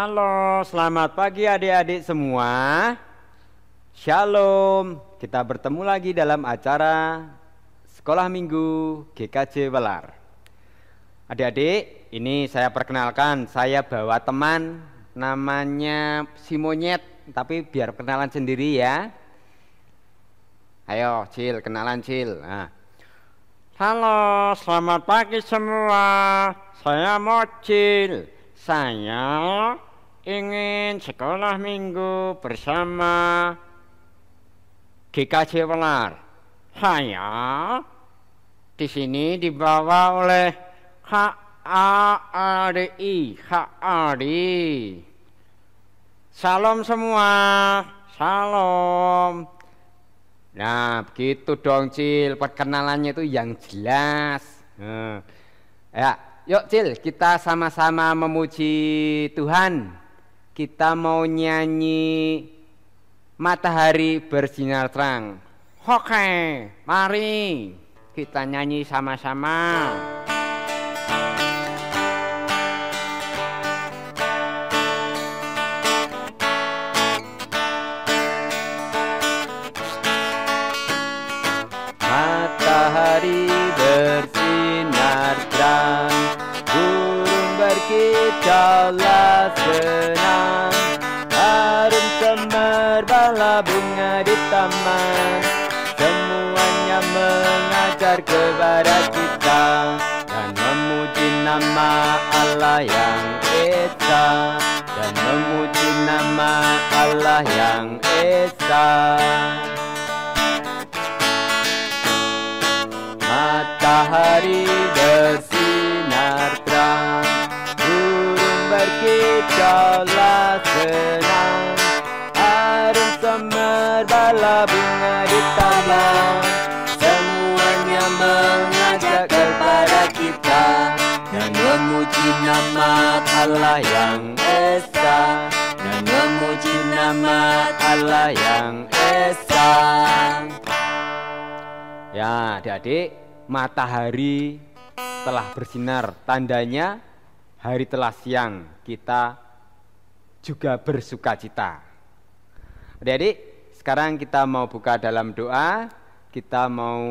Halo, selamat pagi adik-adik semua. Shalom. Kita bertemu lagi dalam acara Sekolah Minggu GKJ Welar. Adik-adik, ini saya perkenalkan, saya bawa teman namanya si Monyet, tapi biar kenalan sendiri ya. Ayo, Cil, kenalan Cil. Nah. Halo, selamat pagi semua. Saya Mocil. Saya ingin sekolah minggu bersama GKJ Welar. Saya di sini dibawa oleh HADI. Salam semua, salam. Nah, begitu dong Cil, perkenalannya itu yang jelas. Ya. Yuk Cil, kita sama-sama memuji Tuhan. Kita mau nyanyi Matahari Bersinar Terang. Oke, mari kita nyanyi sama-sama. Matahari bersinar terang, berkicaulah senang, harum semerbaklah bunga di taman. Semuanya mengajar kepada kita dan memuji nama Allah yang esa, dan memuji nama Allah yang esa. Matahari bersinar terang, berkicaulah senang, harum semerbaklah bunga di taman. Semuanya mengajak kepada kita dan memuji nama Allah yang esa, dan memuji nama Allah yang esa. Ya adik-adik, matahari telah bersinar, tandanya hari telah siang, kita juga bersuka cita. Adik-adik, sekarang kita mau buka dalam doa. Kita mau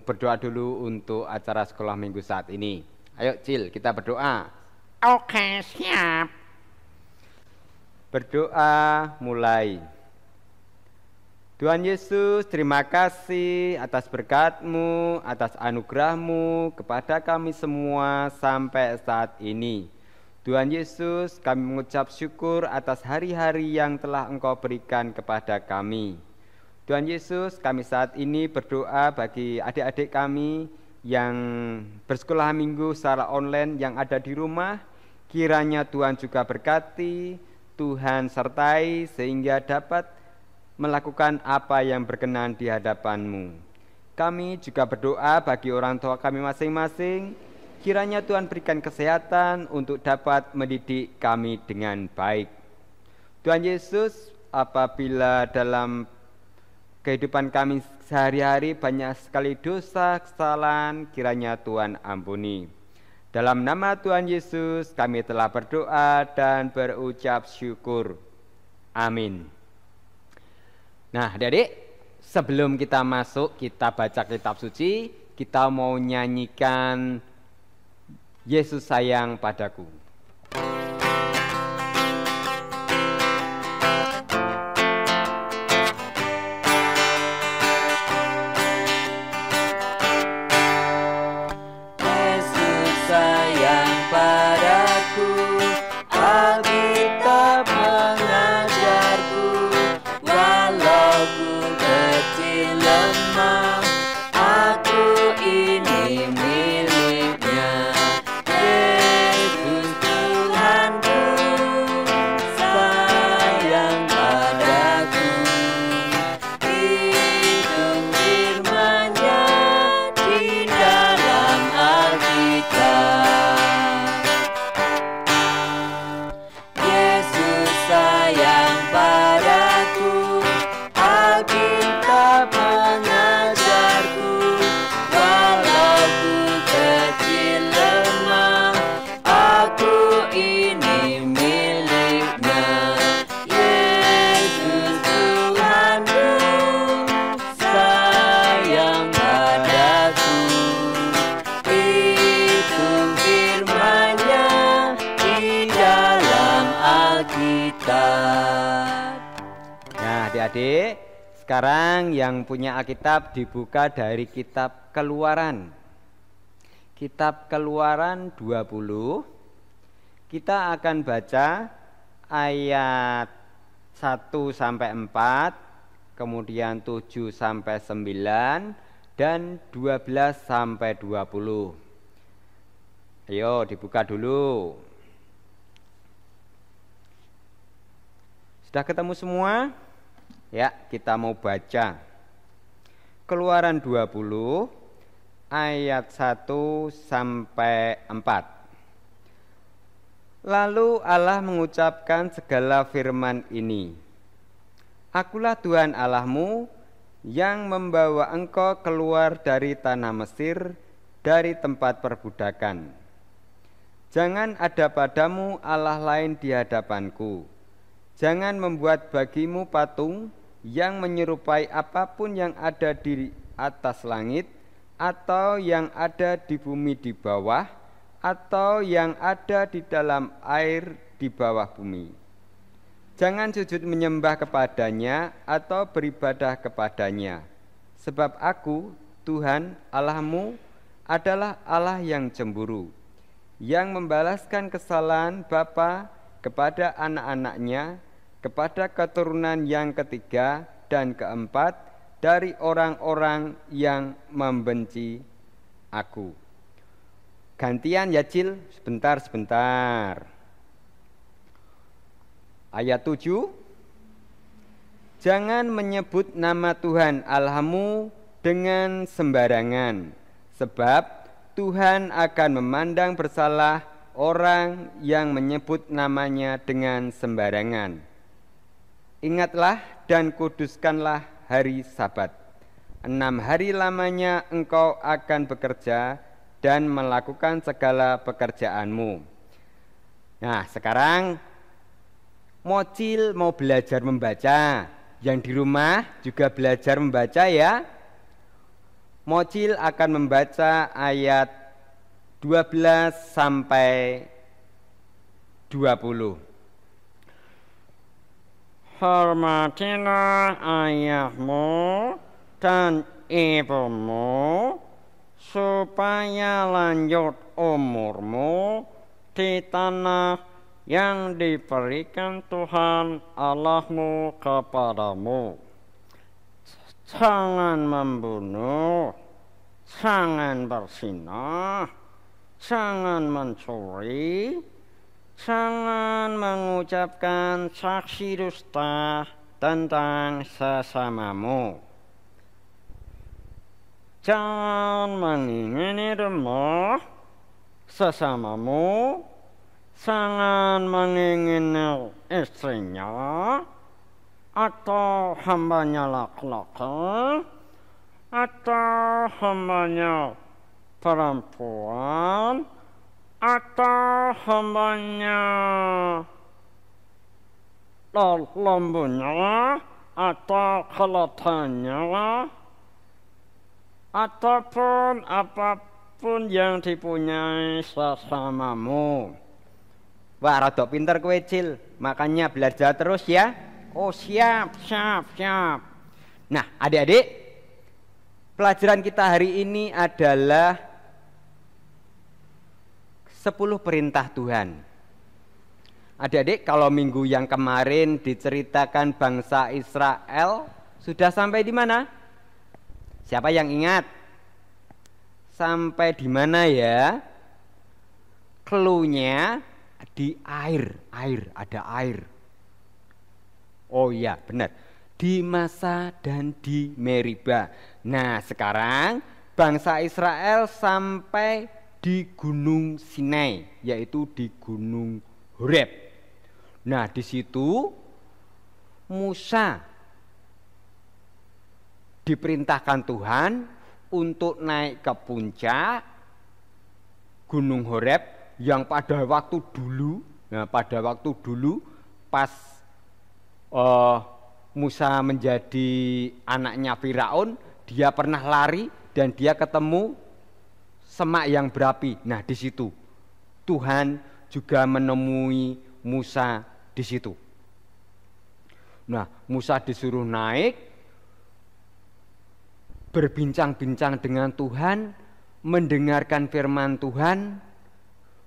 berdoa dulu untuk acara sekolah minggu saat ini. Ayo Cil, kita berdoa. Oke, siap. Berdoa mulai. Tuhan Yesus, terima kasih atas berkat-Mu, atas anugerah-Mu kepada kami semua sampai saat ini. Tuhan Yesus, kami mengucap syukur atas hari-hari yang telah Engkau berikan kepada kami. Tuhan Yesus, kami saat ini berdoa bagi adik-adik kami yang bersekolah minggu secara online yang ada di rumah. Kiranya Tuhan juga berkati, Tuhan sertai sehingga dapat melakukan apa yang berkenan di hadapan-Mu. Kami juga berdoa bagi orang tua kami masing-masing, kiranya Tuhan berikan kesehatan untuk dapat mendidik kami dengan baik. Tuhan Yesus, apabila dalam kehidupan kami sehari-hari banyak sekali dosa, kesalahan, kiranya Tuhan ampuni. Dalam nama Tuhan Yesus kami telah berdoa dan berucap syukur. Amin. Nah, adik-adik, sebelum kita masuk, kita baca kitab suci, kita mau nyanyikan Yesus sayang padaku. Yesus sayang padaku, Alkitab mengajarku, walau ku kecil lemah, aku ini miliknya. Yesus Tuhanku, sayang padaku. Hidup firman-Nya di dalam Alkitab. Yesus sayang padaku, Alkitab mengajarku, Adik-adik, sekarang yang punya Alkitab dibuka dari kitab Keluaran. Kitab Keluaran 20. Kita akan baca ayat 1 sampai 4, kemudian 7 sampai 9 dan 12 sampai 20. Ayo dibuka dulu. Sudah ketemu semua? Ya, kita mau baca. Keluaran 20 ayat 1 sampai 4. Lalu Allah mengucapkan segala firman ini. Akulah Tuhan Allahmu yang membawa engkau keluar dari tanah Mesir, dari tempat perbudakan. Jangan ada padamu Allah lain di hadapanku. Jangan membuat bagimu patung yang menyerupai apapun yang ada di atas langit, atau yang ada di bumi di bawah, atau yang ada di dalam air di bawah bumi. Jangan sujud menyembah kepadanya atau beribadah kepadanya, sebab aku, Tuhan Allahmu, adalah Allah yang cemburu, yang membalaskan kesalahan bapa kepada anak-anaknya, kepada keturunan yang ketiga dan keempat dari orang-orang yang membenci aku. Gantian ya Cil, sebentar. Ayat 7. Jangan menyebut nama Tuhan Allahmu dengan sembarangan, sebab Tuhan akan memandang bersalah orang yang menyebut namanya dengan sembarangan. Ingatlah dan kuduskanlah hari Sabat. 6 hari lamanya engkau akan bekerja dan melakukan segala pekerjaanmu. Nah, sekarang Mocil mau belajar membaca. Yang di rumah juga belajar membaca ya. Mocil akan membaca ayat 12 sampai 20. Hormatilah ayahmu dan ibumu, supaya lanjut umurmu di tanah yang diberikan Tuhan Allahmu kepadamu. Jangan membunuh, jangan berzinah, jangan mencuri, jangan mengucapkan saksi dusta tentang sesamamu. Jangan mengingini rumah sesamamu, jangan mengingini istrinya, atau hambanya laki-laki, atau hambanya perempuan, atau hambanya lembunya, atau keledainya, ataupun apapun yang dipunyai sesamamu. Wah, rada pinter kowe Cil, makanya belajar terus ya. Oh siap. Nah, adik-adik, pelajaran kita hari ini adalah 10 perintah Tuhan. Adik-adik, kalau minggu yang kemarin diceritakan bangsa Israel, sudah sampai di mana? Siapa yang ingat? Sampai di mana ya? Cluenya di air, ada air. Oh iya, benar. Di Masa dan di Meriba. Nah, sekarang bangsa Israel sampai di Gunung Sinai, yaitu di Gunung Horeb. Nah, di situ Musa diperintahkan Tuhan untuk naik ke puncak Gunung Horeb yang pada waktu dulu pas Musa menjadi anaknya Firaun, dia pernah lari dan dia ketemu semak yang berapi. Nah, di situ Tuhan juga menemui Musa di situ. Nah, Musa disuruh naik, berbincang-bincang dengan Tuhan, mendengarkan firman Tuhan,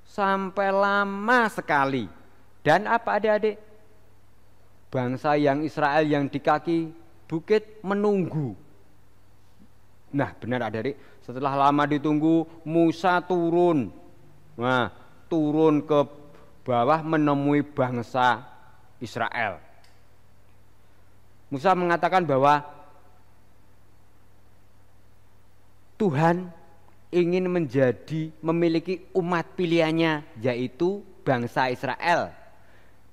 sampai lama sekali. Dan apa adik-adik? Bangsa yang Israel yang di kaki bukit menunggu. Nah benar adik-adik, setelah lama ditunggu Musa turun. Nah, turun ke bawah menemui bangsa Israel. Musa mengatakan bahwa Tuhan ingin memiliki umat pilihannya, yaitu bangsa Israel,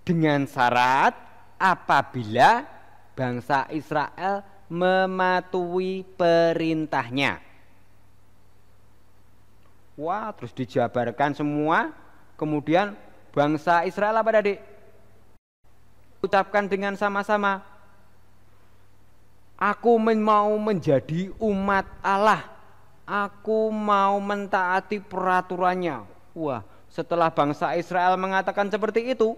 dengan syarat apabila bangsa Israel mematuhi perintahnya. Wah, terus dijabarkan semua. Kemudian bangsa Israel apa tadi? Ucapkan dengan sama-sama, aku mau menjadi umat Allah, aku mau mentaati peraturannya. Wah, setelah bangsa Israel mengatakan seperti itu,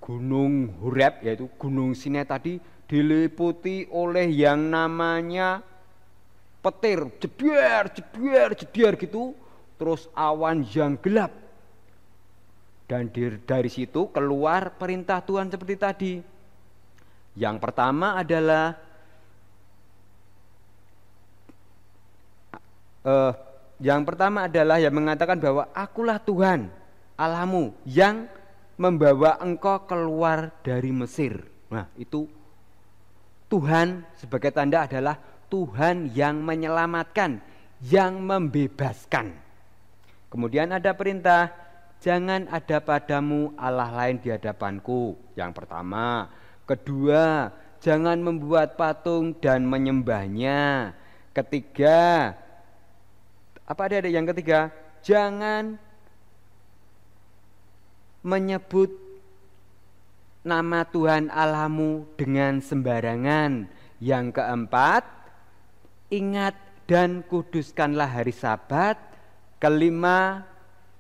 Gunung Horeb, yaitu Gunung Sinai tadi, diliputi oleh yang namanya petir, jeder gitu, terus awan yang gelap. Dan dari situ keluar perintah Tuhan seperti tadi. Yang pertama adalah yang mengatakan bahwa akulah Tuhan Allahmu yang membawa engkau keluar dari Mesir. Nah, itu Tuhan sebagai tanda adalah Tuhan yang menyelamatkan, yang membebaskan. Kemudian ada perintah, jangan ada padamu Allah lain di hadapanku. Yang pertama. Kedua, jangan membuat patung dan menyembahnya. Ketiga, apa ada yang ketiga? Jangan menyebut nama Tuhan Allahmu dengan sembarangan. Yang keempat, ingat dan kuduskanlah hari Sabat. Kelima,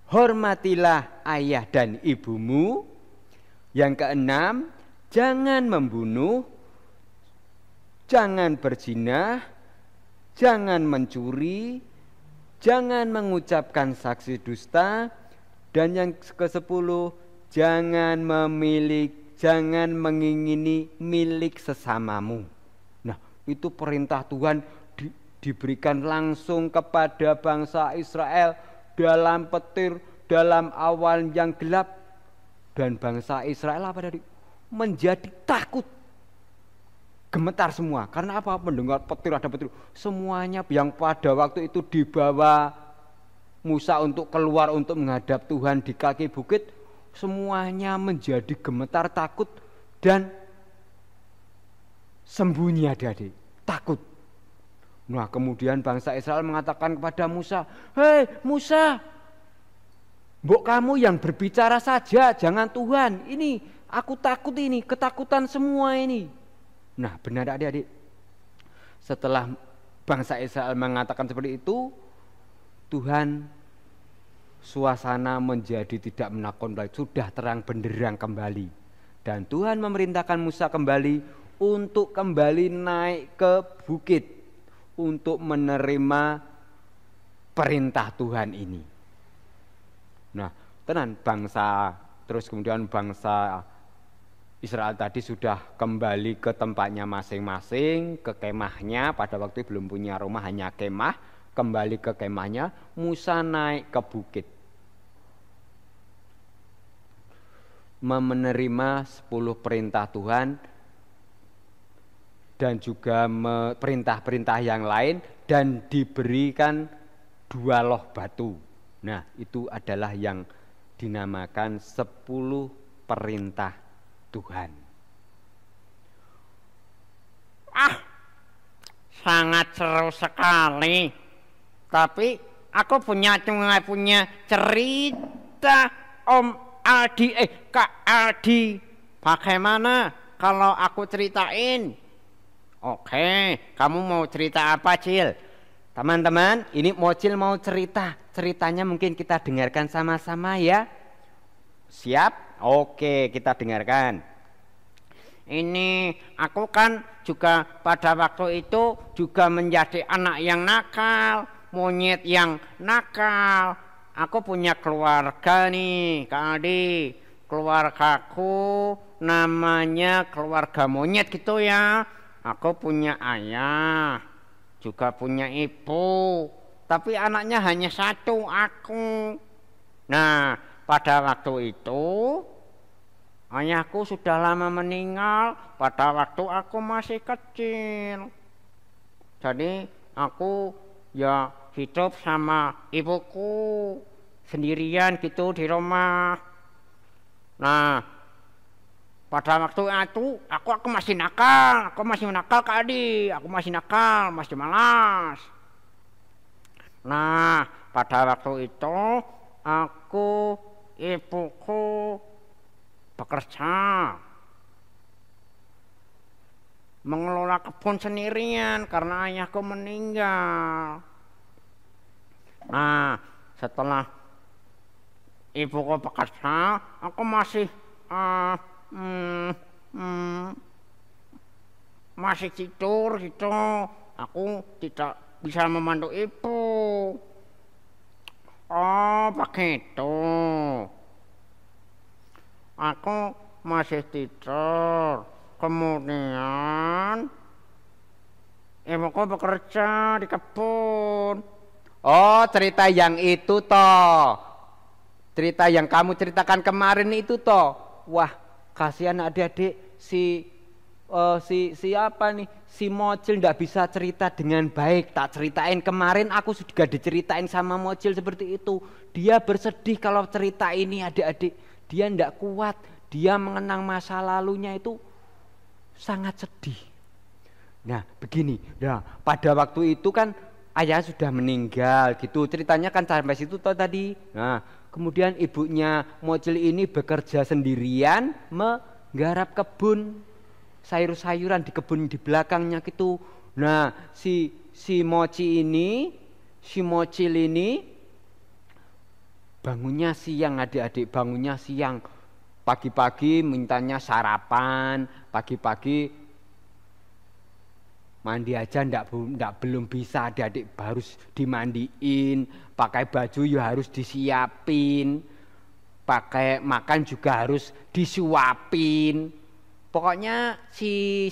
hormatilah ayah dan ibumu. Yang keenam, jangan membunuh, jangan berzina, jangan mencuri, jangan mengucapkan saksi dusta. Dan yang ke-10, jangan mengingini milik sesamamu. Nah, itu perintah Tuhan diberikan langsung kepada bangsa Israel dalam petir, dalam awan yang gelap. Dan bangsa Israel apa tadi? Menjadi takut, gemetar semua. Karena apa? Mendengar petir, ada petir. Semuanya yang pada waktu itu dibawa Musa untuk keluar untuk menghadap Tuhan di kaki bukit, semuanya menjadi gemetar, takut, dan sembunyi adik-adik, takut. Nah, kemudian bangsa Israel mengatakan kepada Musa, hei Musa, mbok kamu yang berbicara saja, jangan Tuhan. Ini aku takut, ini ketakutan semua ini. Nah, benar adik-adik, setelah bangsa Israel mengatakan seperti itu, Tuhan suasana menjadi tidak menakutkan lagi, sudah terang benderang kembali. Dan Tuhan memerintahkan Musa kembali untuk kembali naik ke bukit untuk menerima perintah Tuhan ini. Nah, tenan terus kemudian bangsa Israel tadi sudah kembali ke tempatnya masing-masing, ke kemahnya. Pada waktu itu belum punya rumah, hanya kemah. Kembali ke kemahnya, Musa naik ke bukit menerima 10 perintah Tuhan dan juga perintah-perintah yang lain, dan diberikan 2 loh batu. Nah, itu adalah yang dinamakan 10 perintah Tuhan. Sangat seru sekali. Tapi aku punya cerita, Om Aldi, Kak Aldi. Bagaimana kalau aku ceritain? Oke, kamu mau cerita apa, Cil? Teman-teman, ini Mocil mau cerita. Ceritanya mungkin kita dengarkan sama-sama ya. Siap? Oke, kita dengarkan. Ini aku kan juga pada waktu itu juga menjadi anak yang nakal, monyet yang nakal. Aku punya keluarga nih, Kak Aldi. Keluargaku namanya keluarga monyet gitu ya. Aku punya ayah, juga punya ibu, tapi anaknya hanya satu, aku. Nah, pada waktu itu ayahku sudah lama meninggal pada waktu aku masih kecil. Jadi aku ya hidup sama ibuku sendirian gitu di rumah. Nah, pada waktu itu aku masih nakal, Kak Adi, aku masih nakal, masih malas. Nah, pada waktu itu ibuku bekerja mengelola kebun sendirian karena ayahku meninggal. Nah, setelah ibuku bekerja, aku masih masih tidur gitu. Aku tidak bisa membantu ibu. Oh, begitu. Aku masih tidur. Kemudian ibuku bekerja di kebun. Oh, cerita yang itu toh. Cerita yang kamu ceritakan kemarin itu toh. Wah, kasihan adik-adik siapa nih? Si Mocil ndak bisa cerita dengan baik. Tak ceritain kemarin, aku juga diceritain sama Mocil seperti itu. Dia bersedih kalau cerita ini adik-adik. Dia ndak kuat. Dia mengenang masa lalunya itu sangat sedih. Nah, begini. Nah, pada waktu itu kan ayah sudah meninggal gitu. Ceritanya kan sampai situ toh tadi. Nah, kemudian ibunya Mocil ini bekerja sendirian menggarap kebun sayur-sayuran di kebun di belakangnya gitu. Nah, si Mocil ini bangunnya siang adik-adik, bangunnya siang. Pagi-pagi mintanya sarapan, pagi-pagi mandi aja ndak belum bisa adik-adik, harus dimandiin, pakai baju ya harus disiapin, pakai makan juga harus disuapin. Pokoknya si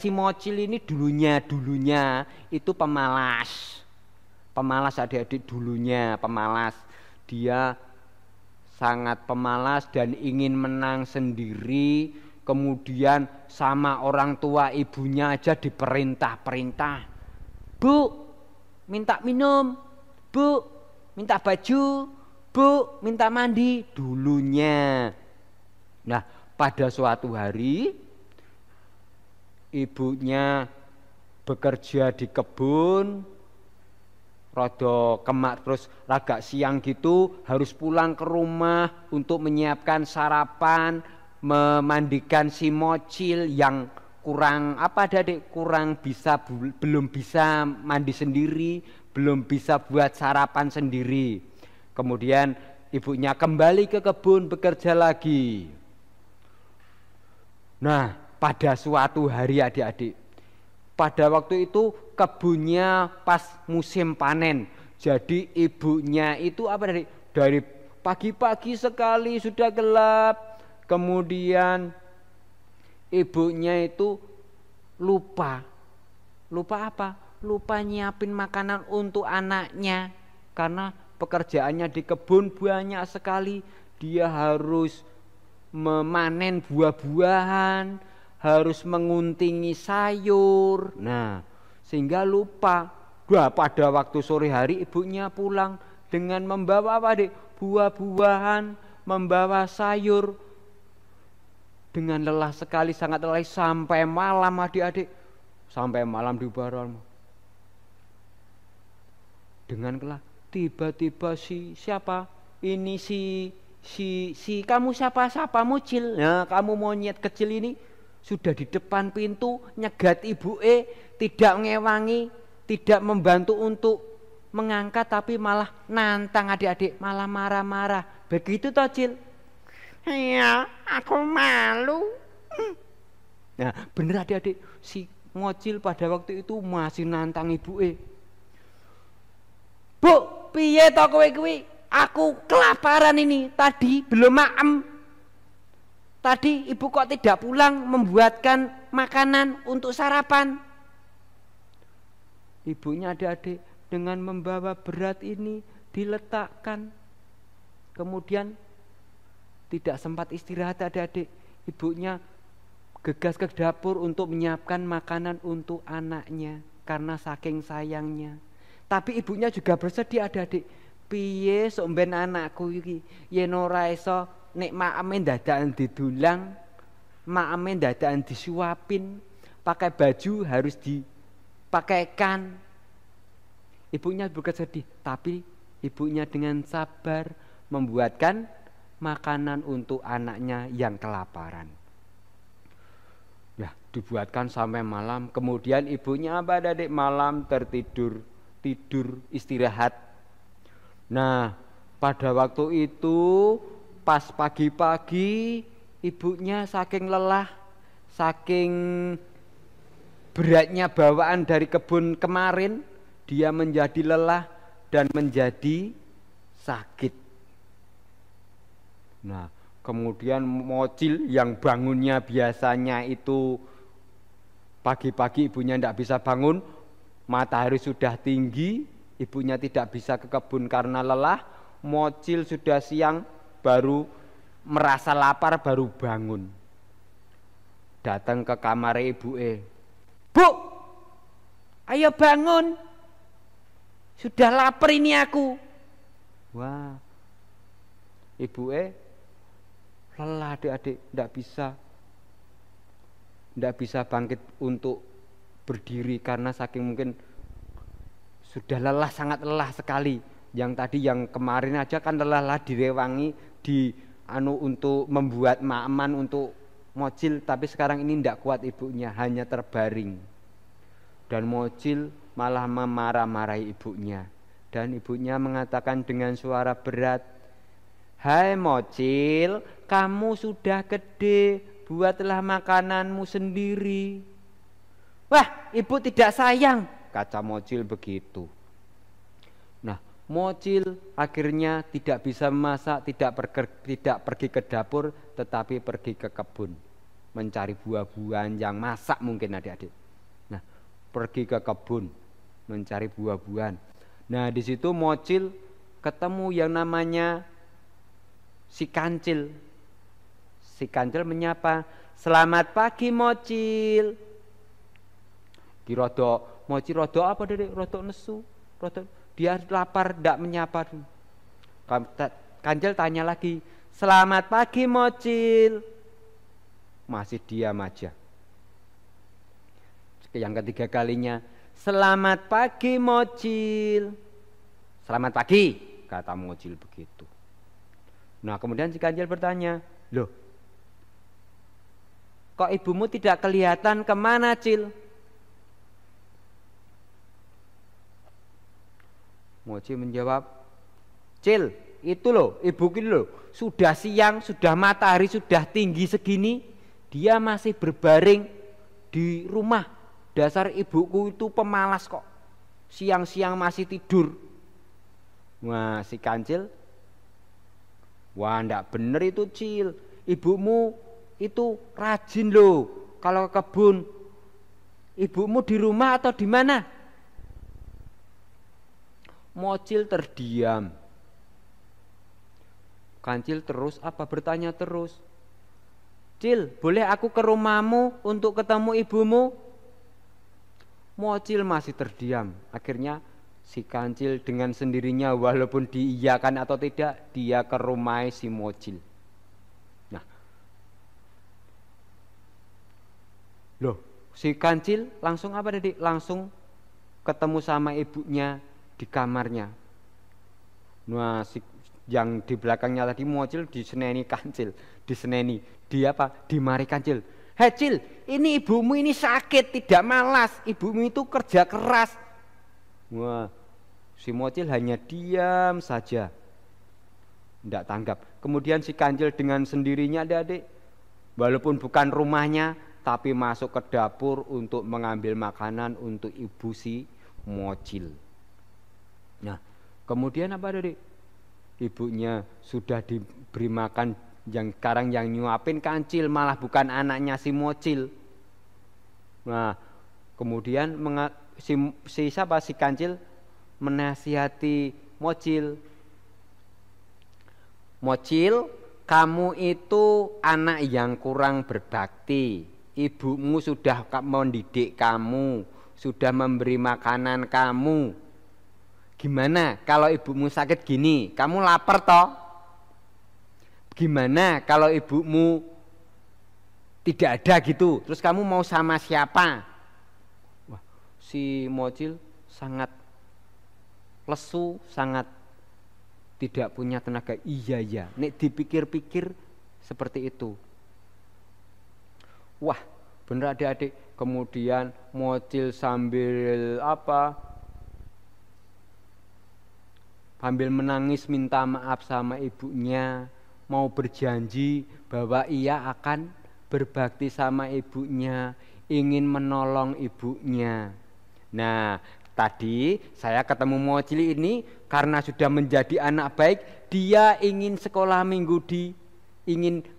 Mocil ini dulunya itu pemalas adik-adik, dulunya pemalas. Dia sangat pemalas dan ingin menang sendiri. Kemudian sama orang tua ibunya aja diperintah-perintah. Bu, minta minum. Bu, minta baju. Bu, minta mandi. Dulunya. Nah, pada suatu hari ibunya bekerja di kebun, rada kemak terus agak siang gitu, harus pulang ke rumah untuk menyiapkan sarapan, memandikan si Mocil yang belum bisa mandi sendiri, belum bisa buat sarapan sendiri. Kemudian ibunya kembali ke kebun bekerja lagi. Nah, pada suatu hari adik-adik, pada waktu itu kebunnya pas musim panen. Jadi ibunya itu dari pagi-pagi sekali sudah gelap. Kemudian ibunya itu lupa apa? Lupa nyiapin makanan untuk anaknya. Karena pekerjaannya di kebun banyak sekali. Dia harus memanen buah-buahan, harus menguntingi sayur. Nah, sehingga lupa. Pada waktu sore hari ibunya pulang dengan membawa buah-buahan, membawa sayur. Dengan lelah sekali, sangat lelah sampai malam adik-adik. Sampai malam di barang. Dengan kelah, tiba-tiba siapa? Ini si kamu siapa Mocil? Nah, kamu monyet kecil ini sudah di depan pintu nyegat ibu tidak ngewangi, tidak membantu untuk mengangkat, tapi malah nantang adik-adik, malah marah-marah. Begitu toh, Cil? Iya, aku malu. Nah, bener adik-adik, si Mocil pada waktu itu masih nantang ibuke. Bu, piye to kowe kuwi? Aku kelaparan ini, tadi belum maem. Tadi ibu kok tidak pulang membuatkan makanan untuk sarapan. Ibunya adik-adik dengan membawa berat ini diletakkan. Kemudian tidak sempat istirahat adik-adik. Ibunya gegas ke dapur untuk menyiapkan makanan untuk anaknya karena saking sayangnya. Tapi ibunya juga bersedih adik-adik. Piye sok ben anakku iki yen ora iso nek makame dadakan didulang, makame dadakan disuapin, pakai baju harus dipakaikan. Ibunya bersedih, tapi ibunya dengan sabar membuatkan makanan untuk anaknya yang kelaparan. Ya, dibuatkan sampai malam. Kemudian ibunya apa adik malam tidur istirahat. Nah, pada waktu itu pas pagi-pagi ibunya saking lelah, saking beratnya bawaan dari kebun kemarin, dia menjadi lelah dan menjadi sakit. Nah, kemudian Mocil yang bangunnya biasanya itu pagi-pagi ibunya tidak bisa bangun, matahari sudah tinggi, ibunya tidak bisa ke kebun karena lelah. Mocil sudah siang baru merasa lapar baru bangun. Datang ke kamar ibuke. Bu, ayo bangun. Sudah lapar ini aku. Wah, ibuke lelah adik-adik, tidak bisa bangkit untuk berdiri karena saking mungkin sudah lelah, sangat lelah sekali. Yang tadi yang kemarin aja kan lelah direwangi untuk membuat maaman untuk Mocil, tapi sekarang ini tidak kuat ibunya, hanya terbaring. Dan Mocil malah memarah-marahi ibunya. Dan ibunya mengatakan dengan suara berat, "Hai Mocil, kamu sudah gede, buatlah makananmu sendiri." "Wah, ibu tidak sayang," kata Mocil begitu. Nah, Mocil akhirnya tidak bisa memasak, tidak pergi ke dapur, tetapi pergi ke kebun mencari buah-buahan yang masak mungkin adik-adik. Nah, pergi ke kebun mencari buah-buahan. Nah, di situ Mocil ketemu yang namanya si Kancil. Si Kancil menyapa, "Selamat pagi Mocil." Mocil rodo apa Dek? Rodo nesu. Dia lapar, tidak menyapa. Kancil tanya lagi, "Selamat pagi Mocil." Masih diam aja. Yang ketiga kalinya, "Selamat pagi Mocil." "Selamat pagi," kata Mocil begitu. Nah, kemudian si Kancil bertanya, "Loh, kok ibumu tidak kelihatan, kemana Cil?" Mocil menjawab, "Cil, itu loh, ibu ini loh, sudah siang, sudah matahari sudah tinggi segini, dia masih berbaring di rumah. Dasar ibuku itu pemalas kok, siang-siang masih tidur." Wah, si Kancil, "Wah, ndak bener itu Cil, ibumu itu rajin loh kalau ke kebun. Ibumu di rumah atau di mana?" Mocil terdiam. Kancil terus bertanya terus, "Cil, boleh aku ke rumahmu untuk ketemu ibumu?" Mocil masih terdiam. Akhirnya si Kancil dengan sendirinya, walaupun diiyakan atau tidak, dia ke rumah si Mocil. Nah, loh, si Kancil langsung apa tadi? Langsung ketemu sama ibunya di kamarnya. Nah, yang di belakangnya tadi Mocil diseneni Kancil, dimari Kancil. "Hei Cil, ini ibumu ini sakit, tidak malas, ibumu itu kerja keras." Wah, si Mocil hanya diam saja, tidak tanggap. Kemudian si Kancil dengan sendirinya adik-adik, walaupun bukan rumahnya, tapi masuk ke dapur untuk mengambil makanan untuk ibu si Mocil. Nah, kemudian apa tadi? Ibunya sudah diberi makan, yang sekarang yang nyuapin Kancil, malah bukan anaknya si Mocil. Nah, kemudian si Kancil menasihati Mocil. Mocil, kamu itu anak yang kurang berbakti. Ibumu sudah mendidik kamu, sudah memberi makanan kamu. Gimana kalau ibumu sakit gini? Kamu lapar toh? Gimana kalau ibumu tidak ada gitu? Terus kamu mau sama siapa? Wah, si Mocil sangat lesu, sangat tidak punya tenaga. Iya, nek dipikir-pikir seperti itu. Wah, bener adik-adik. Kemudian Mocil sambil sambil menangis minta maaf sama ibunya, mau berjanji bahwa ia akan berbakti sama ibunya, ingin menolong ibunya. Nah, tadi saya ketemu Mocil ini karena sudah menjadi anak baik, dia ingin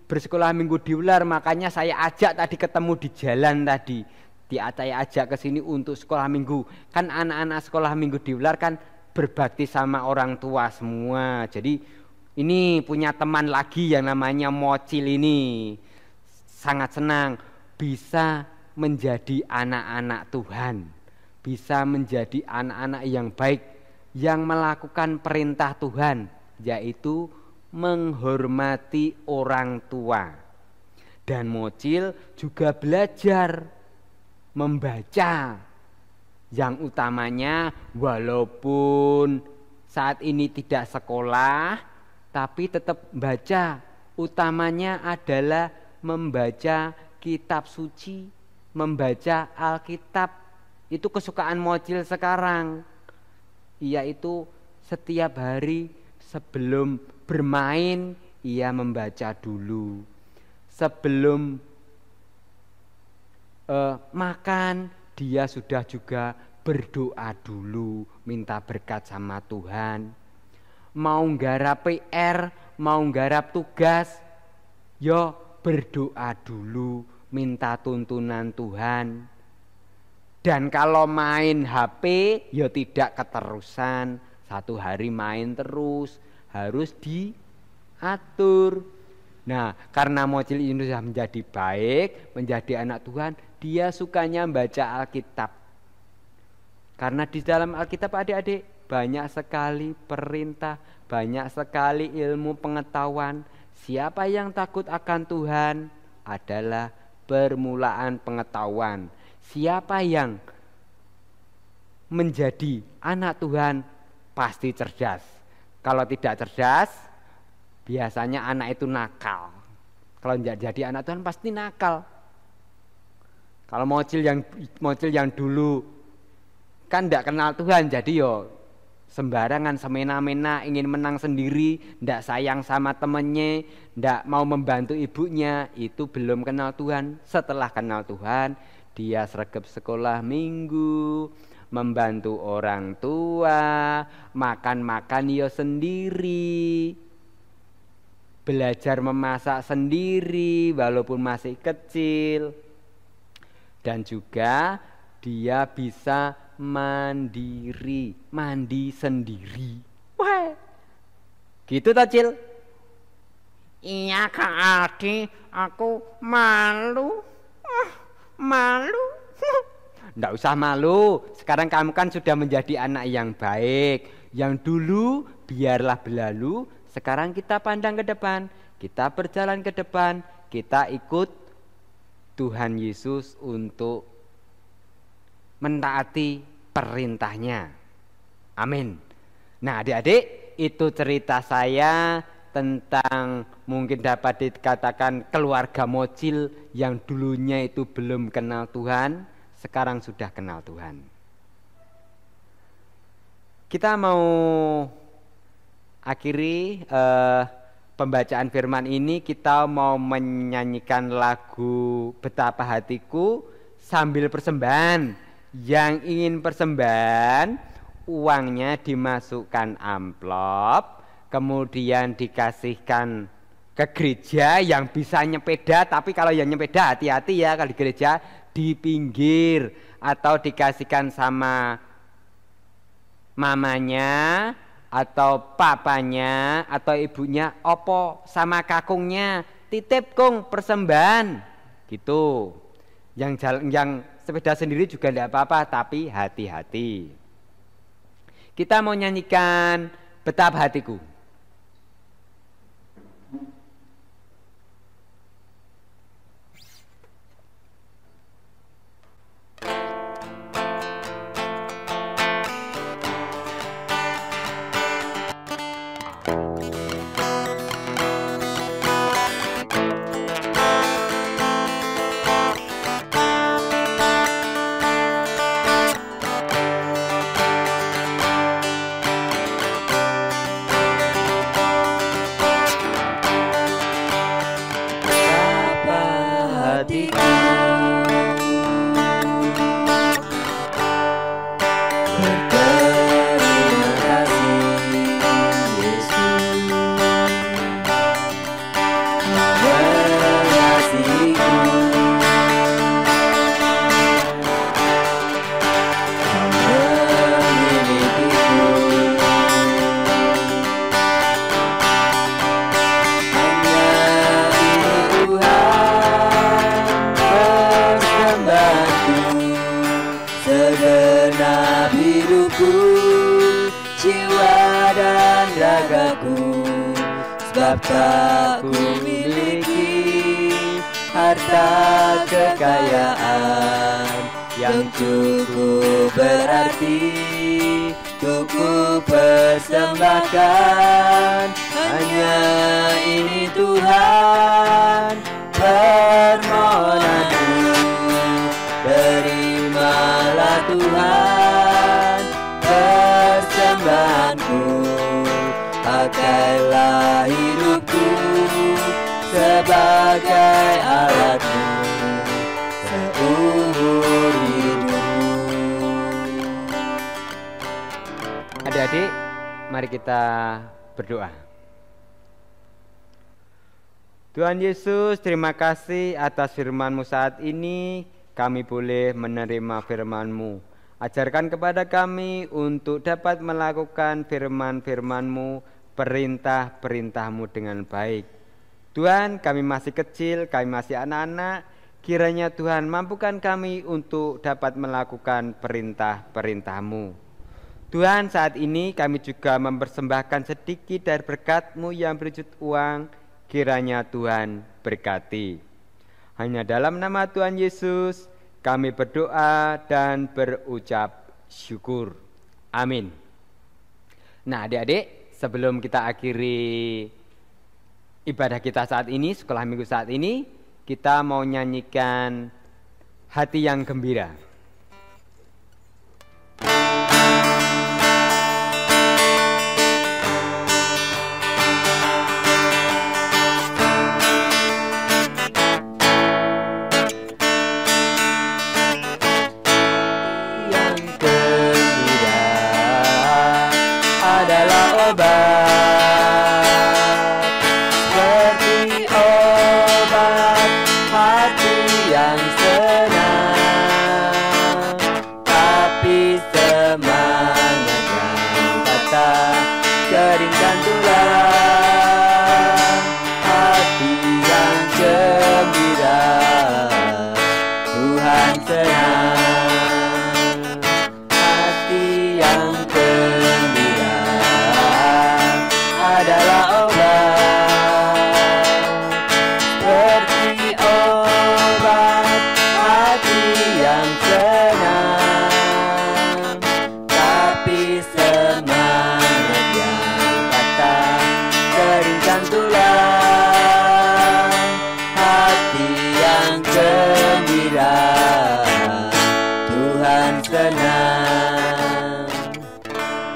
bersekolah minggu di Ular, makanya saya ajak tadi ketemu di jalan tadi. Saya ajak ke sini untuk sekolah minggu. Kan anak-anak sekolah minggu di Ular kan berbakti sama orang tua semua. Jadi ini punya teman lagi yang namanya Mocil ini. Sangat senang bisa menjadi anak-anak Tuhan, bisa menjadi anak-anak yang baik, yang melakukan perintah Tuhan, yaitu menghormati orang tua. Dan Mocil juga belajar membaca. Yang utamanya, walaupun saat ini tidak sekolah, tapi tetap baca. Utamanya adalah membaca kitab suci, membaca Alkitab. Itu kesukaan Mocil sekarang. Yaitu setiap hari sebelum bermain, ia membaca dulu. Sebelum makan, dia sudah juga berdoa dulu, minta berkat sama Tuhan. Mau nggarap PR, mau nggarap tugas, yo berdoa dulu, minta tuntunan Tuhan. Dan kalau main HP, yo tidak keterusan. Satu hari main terus, harus diatur. Nah, karena Mocil ini sudah menjadi baik, menjadi anak Tuhan, dia sukanya baca Alkitab. Karena di dalam Alkitab adik-adik banyak sekali perintah, banyak sekali ilmu pengetahuan. Siapa yang takut akan Tuhan adalah permulaan pengetahuan. Siapa yang menjadi anak Tuhan pasti cerdas. Kalau tidak cerdas, biasanya anak itu nakal. Kalau tidak jadi anak Tuhan pasti nakal. Kalau Mocil yang dulu kan tidak kenal Tuhan, jadi yo sembarangan, semena-mena, ingin menang sendiri, tidak sayang sama temennya, tidak mau membantu ibunya, itu belum kenal Tuhan. Setelah kenal Tuhan, dia sregep sekolah minggu, membantu orang tua, makan yo sendiri, belajar memasak sendiri walaupun masih kecil. Dan juga dia bisa mandiri, mandi sendiri. Wah, gitu toh Cil? Iya Kak Aldi, aku malu. Malu. Nggak usah malu, sekarang kamu kan sudah menjadi anak yang baik. Yang dulu biarlah berlalu, sekarang kita pandang ke depan, kita berjalan ke depan, kita ikut Tuhan Yesus untuk mentaati perintahnya. Amin. Nah adik-adik, itu cerita saya tentang mungkin dapat dikatakan keluarga Mocil yang dulunya itu belum kenal Tuhan, sekarang sudah kenal Tuhan. Kita mau akhiri pembacaan firman ini kita mau menyanyikan lagu Betapa Hatiku sambil persembahan. Yang ingin persembahan, uangnya dimasukkan amplop, kemudian dikasihkan ke gereja. Yang bisa nyepeda, tapi kalau yang nyepeda hati-hati ya, kalau di gereja di pinggir, atau dikasihkan sama mamanya atau papanya atau ibunya, opo sama kakungnya, titip kung persembahan gitu. Yang sepeda sendiri juga tidak apa-apa, tapi hati-hati. Kita mau nyanyikan Betapa Hatiku. Segenap hidupku, jiwa dan ragaku, sebab tak ku miliki harta kekayaan yang cukup berarti untuk ku persembahkan. Hanya ini Tuhan permohonanku, terimalah Tuhan persembahanku, pakailah hidupku sebagai alatmu seumur hidupku. Adik-adik, mari kita berdoa. Tuhan Yesus, terima kasih atas firman-Mu saat ini. Kami boleh menerima firman-Mu. Ajarkan kepada kami untuk dapat melakukan firman-firman-Mu, perintah-perintah-Mu dengan baik. Tuhan, kami masih kecil, kami masih anak-anak. Kiranya Tuhan mampukan kami untuk dapat melakukan perintah-perintah-Mu. Tuhan, saat ini kami juga mempersembahkan sedikit dari berkat-Mu yang berwujud uang. Kiranya Tuhan berkati. Hanya dalam nama Tuhan Yesus kami berdoa dan berucap syukur. Amin. Nah, adik-adik, sebelum kita akhiri ibadah kita saat ini, sekolah minggu saat ini, kita mau nyanyikan Hati yang Gembira.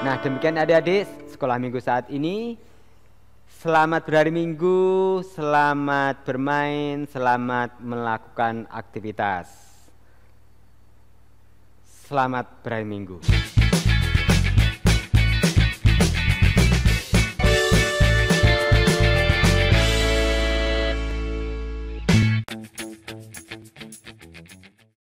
Nah, demikian adik-adik sekolah minggu saat ini. Selamat berhari Minggu, selamat bermain, selamat melakukan aktivitas. Selamat berhari Minggu.